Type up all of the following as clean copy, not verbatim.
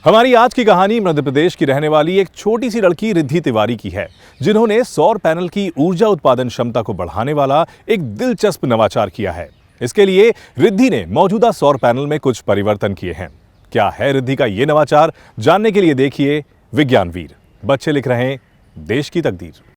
हमारी आज की कहानी मध्य प्रदेश की रहने वाली एक छोटी सी लड़की रिद्धि तिवारी की है, जिन्होंने सौर पैनल की ऊर्जा उत्पादन क्षमता को बढ़ाने वाला एक दिलचस्प नवाचार किया है। इसके लिए रिद्धि ने मौजूदा सौर पैनल में कुछ परिवर्तन किए हैं। क्या है रिद्धि का ये नवाचार, जानने के लिए देखिए विज्ञान वीर। बच्चे लिख रहे हैं देश की तकदीर।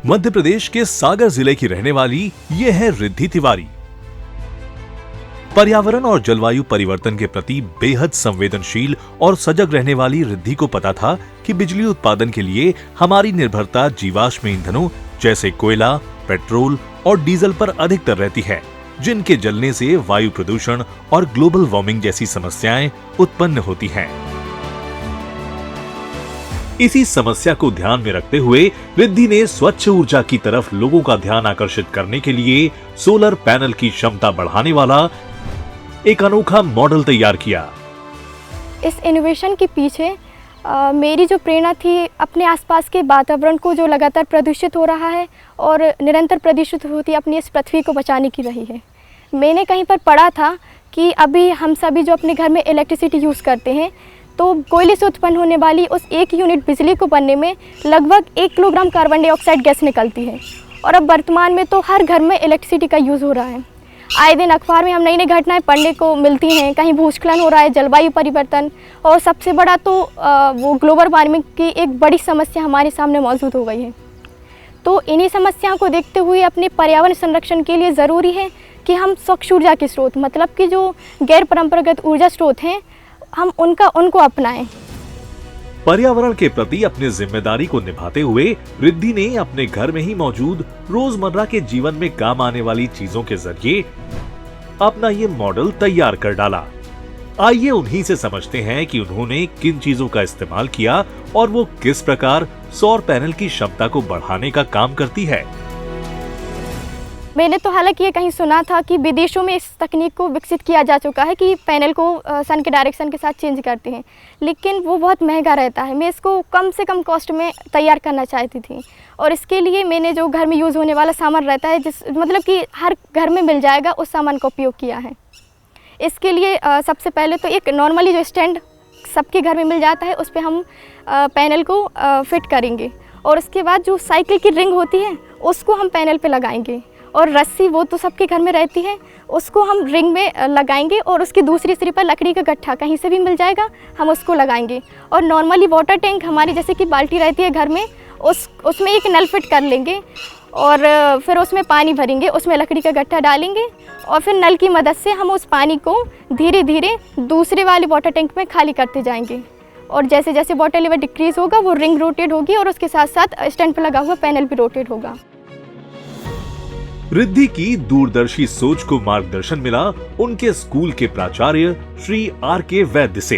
मध्य प्रदेश के सागर जिले की रहने वाली ये है रिद्धि तिवारी। पर्यावरण और जलवायु परिवर्तन के प्रति बेहद संवेदनशील और सजग रहने वाली रिद्धि को पता था कि बिजली उत्पादन के लिए हमारी निर्भरता जीवाश्म ईंधनों जैसे कोयला, पेट्रोल और डीजल पर अधिकतर रहती है, जिनके जलने से वायु प्रदूषण और ग्लोबल वार्मिंग जैसी समस्याएं उत्पन्न होती हैं। इसी समस्या को ध्यान में रखते हुए रिद्धि ने स्वच्छ ऊर्जा की तरफ लोगों का ध्यान आकर्षित करने के लिए सोलर पैनल की क्षमता बढ़ाने वाला एक अनोखा मॉडल तैयार किया। इस इनोवेशन के पीछे मेरी जो प्रेरणा थी, अपने आसपास के वातावरण को जो लगातार प्रदूषित हो रहा है और निरंतर प्रदूषित होती अपनी इस पृथ्वी को बचाने की रही है। मैंने कहीं पर पढ़ा था कि अभी हम सभी जो अपने घर में इलेक्ट्रिसिटी यूज़ करते हैं, तो कोयले से उत्पन्न होने वाली उस 1 यूनिट बिजली को बनने में लगभग 1 किलोग्राम कार्बन डाइऑक्साइड गैस निकलती है। और अब वर्तमान में तो हर घर में इलेक्ट्रिसिटी का यूज़ हो रहा है। आए दिन अखबार में हम नई नई घटनाएं पढ़ने को मिलती हैं, कहीं भूस्खलन हो रहा है, जलवायु परिवर्तन, और सबसे बड़ा तो वो ग्लोबल वार्मिंग की एक बड़ी समस्या हमारे सामने मौजूद हो गई है। तो इन्हीं समस्याओं को देखते हुए अपने पर्यावरण संरक्षण के लिए ज़रूरी है कि हम स्वच्छ ऊर्जा के स्रोत, मतलब कि जो गैर परंपरागत ऊर्जा स्रोत हैं, हम उनको अपनाएं। पर्यावरण के प्रति अपनी जिम्मेदारी को निभाते हुए रिद्धि ने अपने घर में ही मौजूद रोजमर्रा के जीवन में काम आने वाली चीजों के जरिए अपना ये मॉडल तैयार कर डाला। आइए उन्हीं से समझते हैं कि उन्होंने किन चीजों का इस्तेमाल किया और वो किस प्रकार सौर पैनल की क्षमता को बढ़ाने का काम करती है। मैंने तो हालांकि ये कहीं सुना था कि विदेशों में इस तकनीक को विकसित किया जा चुका है कि पैनल को सन के डायरेक्शन के साथ चेंज करते हैं, लेकिन वो बहुत महंगा रहता है। मैं इसको कम से कम कॉस्ट में तैयार करना चाहती थी, और इसके लिए मैंने जो घर में यूज़ होने वाला सामान रहता है, मतलब कि हर घर में मिल जाएगा, उस सामान का उपयोग किया है। इसके लिए सबसे पहले तो एक नॉर्मली जो स्टैंड सबके घर में मिल जाता है, उस पर हम पैनल को फिट करेंगे, और उसके बाद जो साइकिल की रिंग होती है उसको हम पैनल पर लगाएंगे, और रस्सी वो तो सबके घर में रहती है, उसको हम रिंग में लगाएंगे, और उसकी दूसरी सिरे पर लकड़ी का गट्ठा कहीं से भी मिल जाएगा, हम उसको लगाएंगे। और नॉर्मली वाटर टैंक हमारी जैसे कि बाल्टी रहती है घर में, उसमें एक नल फिट कर लेंगे, और फिर उसमें पानी भरेंगे, उसमें लकड़ी का गट्ठा डालेंगे, और फिर नल की मदद से हम उस पानी को धीरे धीरे दूसरे वाले वाटर टैंक में खाली करते जाएंगे। और जैसे जैसे वाटर लेवल डिक्रीज़ होगा, वो रिंग रोटेट होगी, और उसके साथ साथ स्टैंड पर लगा हुआ पैनल भी रोटेट होगा। रिद्धि की दूरदर्शी सोच को मार्गदर्शन मिला उनके स्कूल के प्राचार्य श्री R.K. वैद्य से,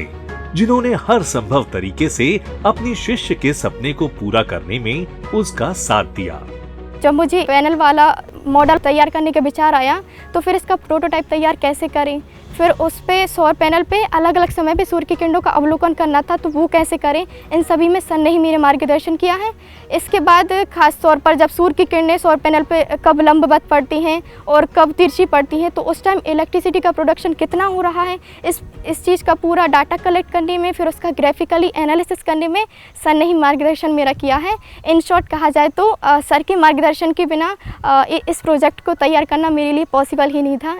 जिन्होंने हर संभव तरीके से अपनी शिष्य के सपने को पूरा करने में उसका साथ दिया। जब मुझे पैनल वाला मॉडल तैयार करने का विचार आया, तो फिर इसका प्रोटोटाइप तैयार कैसे करें, फिर उस पे सौर पैनल पे अलग अलग समय पे सूर्य की किरणों का अवलोकन करना था, तो वो कैसे करें, इन सभी में सर ने ही मेरे मार्गदर्शन किया है। इसके बाद खास तौर पर जब सूर्य की किरणें सौर पैनल पे कब लंबवत पड़ती हैं और कब तिरछी पड़ती हैं, तो उस टाइम इलेक्ट्रिसिटी का प्रोडक्शन कितना हो रहा है, इस चीज़ का पूरा डाटा कलेक्ट करने में, फिर उसका ग्राफिकली एनालिसिस करने में सर ने ही मार्गदर्शन मेरा किया है। इन शॉर्ट कहा जाए तो सर के मार्गदर्शन के बिना इस प्रोजेक्ट को तैयार करना मेरे लिए पॉसिबल ही नहीं था।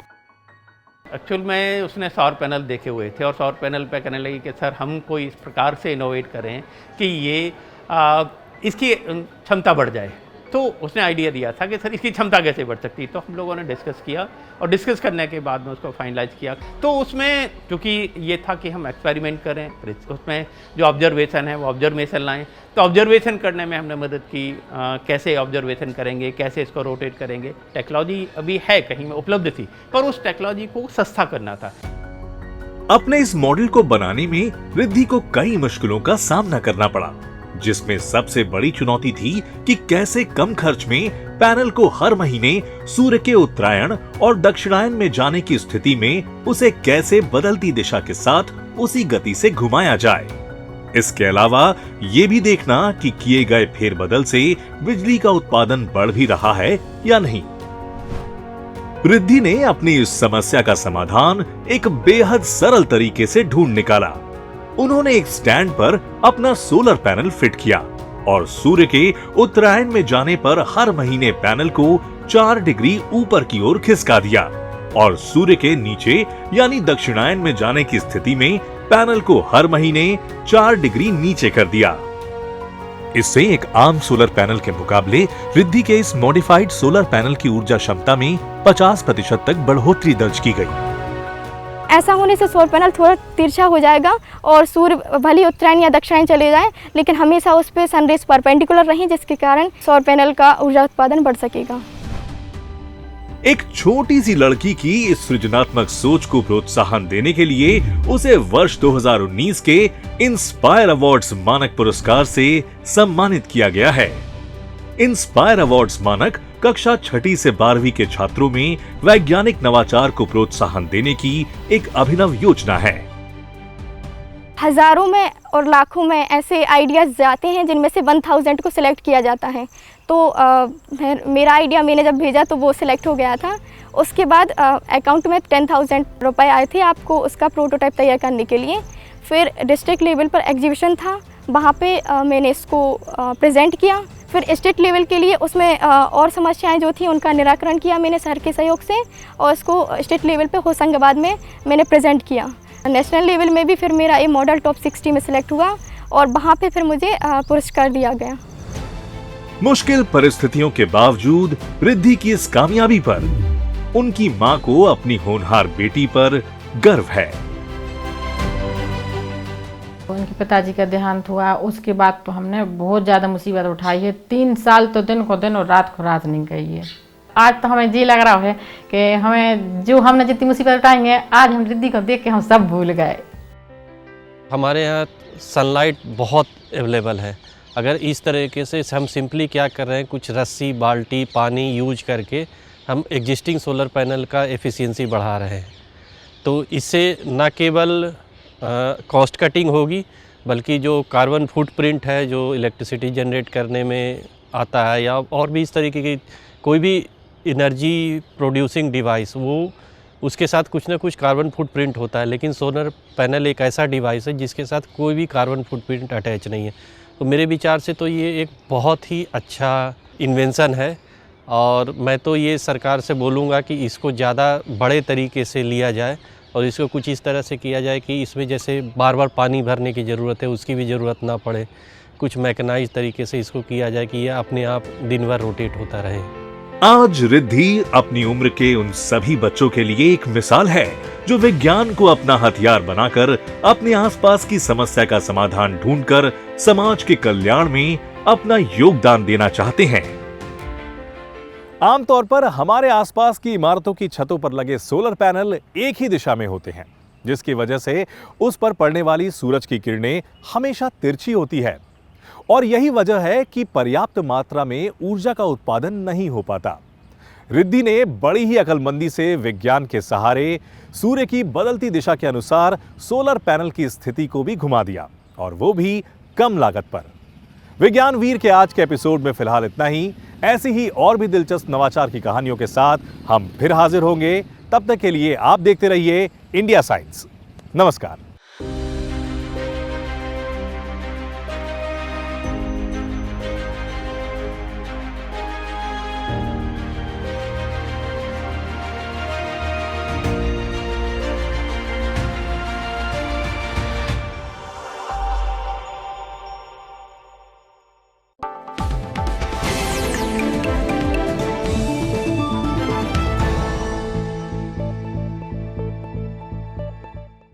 एक्चुअल में उसने सौर पैनल देखे हुए थे, और सौर पैनल पे कहने लगी कि सर हम कोई इस प्रकार से इनोवेट करें कि ये इसकी क्षमता बढ़ जाए। तो उसने आइडिया दिया था कि सर इसकी क्षमता कैसे बढ़ सकती है। तो हम लोगों ने डिस्कस किया, और डिस्कस करने के बाद में उसको फाइनलाइज किया। तो उसमें क्योंकि ये था कि हम एक्सपेरिमेंट करें, उसमें जो ऑब्जर्वेशन है वो ऑब्जर्वेशन लाएं। तो ऑब्जर्वेशन करने में हमने मदद की, कैसे ऑब्जर्वेशन करेंगे, कैसे इसको रोटेट करेंगे। टेक्नोलॉजी अभी है, कहीं में उपलब्ध थी, पर उस टेक्नोलॉजी को सस्ता करना था। अपने इस मॉडल को बनाने में रिद्धि को कई मुश्किलों का सामना करना पड़ा। जिसमें सबसे बड़ी चुनौती थी कि कैसे कम खर्च में पैनल को हर महीने सूर्य के उत्तरायण और दक्षिणायन में जाने की स्थिति में उसे कैसे बदलती दिशा के साथ उसी गति से घुमाया जाए। इसके अलावा ये भी देखना कि किए गए फेरबदल से बिजली का उत्पादन बढ़ भी रहा है या नहीं। रिद्धि ने अपनी इस समस्या का समाधान एक बेहद सरल तरीके से ढूंढ निकाला। उन्होंने एक स्टैंड पर अपना सोलर पैनल फिट किया और सूर्य के उत्तरायण में जाने पर हर महीने पैनल को 4 डिग्री ऊपर की ओर खिसका दिया और सूर्य के नीचे यानी दक्षिणायन में जाने की स्थिति में पैनल को हर महीने 4 डिग्री नीचे कर दिया। इससे एक आम सोलर पैनल के मुकाबले रिद्धि के इस मॉडिफाइड सोलर पैनल की ऊर्जा क्षमता में 50% तक बढ़ोतरी दर्ज की गई। ऐसा होने से सौर पैनल थोड़ा तिरछा हो जाएगा और सूर्य भले उत्तरायण या दक्षिणायन चले जाएं, लेकिन हमेशा उस पर सनरेज परपेंडिकुलर रहें, जिसके कारण सौर पैनल का ऊर्जा उत्पादन बढ़ सकेगा। एक छोटी सी लड़की की इस सृजनात्मक सोच को प्रोत्साहन देने के लिए उसे वर्ष 2019 के इंस्पायर अवार्ड्स मानक पुरस्कार से सम्मानित किया गया है। इंस्पायर अवार्ड्स मानक कक्षा 6ठी से 12वीं के छात्रों में वैज्ञानिक नवाचार को प्रोत्साहन देने की एक अभिनव योजना है। हजारों में और लाखों में ऐसे आइडियाज जाते हैं जिनमें से 1000 को सिलेक्ट किया जाता है। तो मेरा आइडिया मैंने जब भेजा तो वो सिलेक्ट हो गया था। उसके बाद अकाउंट में 10,000 रुपये आए थे आपको उसका प्रोटोटाइप तैयार करने के लिए। फिर डिस्ट्रिक्ट लेवल पर एग्जीबिशन था, वहाँ पे मैंने इसको प्रेजेंट किया। फिर स्टेट लेवल के लिए उसमें और समस्याएं जो थी उनका निराकरण किया मैंने सर के सहयोग से, और उसको स्टेट लेवल पे होशंगाबाद में मैंने प्रेजेंट किया। नेशनल लेवल में भी फिर मेरा ये मॉडल टॉप 60 में सिलेक्ट हुआ और वहाँ पे फिर मुझे पुरस्कार दिया गया। मुश्किल परिस्थितियों के बावजूद रिद्धि की इस कामयाबी पर उनकी मां को अपनी होनहार बेटी पर गर्व है। उनके पिताजी का देहांत हुआ, उसके बाद तो हमने बहुत ज़्यादा मुसीबत उठाई है। 3 साल तो दिन को दिन और रात को रात नहीं गई है। आज तो हमें जी लग रहा है कि हमें जो हमने जितनी मुसीबत उठाएंगे, आज हम रिद्धि को देख के हम सब भूल गए। हमारे यहाँ सनलाइट बहुत अवेलेबल है। अगर इस तरीके से हम सिंपली क्या कर रहे हैं, कुछ रस्सी, बाल्टी, पानी यूज करके हम एग्जिस्टिंग सोलर पैनल का एफिशिएंसी बढ़ा रहे हैं, तो इससे न केवल कॉस्ट कटिंग होगी, बल्कि जो कार्बन फुटप्रिंट है जो इलेक्ट्रिसिटी जनरेट करने में आता है, या और भी इस तरीके की कोई भी एनर्जी प्रोड्यूसिंग डिवाइस, वो उसके साथ कुछ ना कुछ कार्बन फुटप्रिंट होता है। लेकिन सोलर पैनल एक ऐसा डिवाइस है जिसके साथ कोई भी कार्बन फुटप्रिंट अटैच नहीं है। तो मेरे विचार से तो ये एक बहुत ही अच्छा इन्वेंशन है, और मैं तो ये सरकार से बोलूँगा कि इसको ज़्यादा बड़े तरीके से लिया जाए और इसको कुछ इस तरह से किया जाए कि इसमें जैसे बार बार पानी भरने की ज़रूरत है उसकी भी ज़रूरत ना पड़े। कुछ मैकेनाइज तरीके से इसको किया जाए कि ये अपने आप दिन भर रोटेट होता रहे। आज रिद्धि अपनी उम्र के उन सभी बच्चों के लिए एक मिसाल है जो विज्ञान को अपना हथियार बनाकर अपने आसपास की समस्या का समाधान ढूंढकर समाज के कल्याण में अपना योगदान देना चाहते हैं। आमतौर पर हमारे आसपास की इमारतों की छतों पर लगे सोलर पैनल एक ही दिशा में होते हैं, जिसकी वजह से उस पर पड़ने वाली सूरज की किरणें हमेशा तिरछी होती है, और यही वजह है कि पर्याप्त मात्रा में ऊर्जा का उत्पादन नहीं हो पाता। रिद्धि ने बड़ी ही अकलमंदी से विज्ञान के सहारे सूर्य की बदलती दिशा के अनुसार सोलर पैनल की स्थिति को भी घुमा दिया, और वो भी कम लागत पर। विज्ञान वीर के आज के एपिसोड में फिलहाल इतना ही। ऐसी ही और भी दिलचस्प नवाचार की कहानियों के साथ हम फिर हाजिर होंगे। तब तक के लिए आप देखते रहिए इंडिया साइंस। नमस्कार।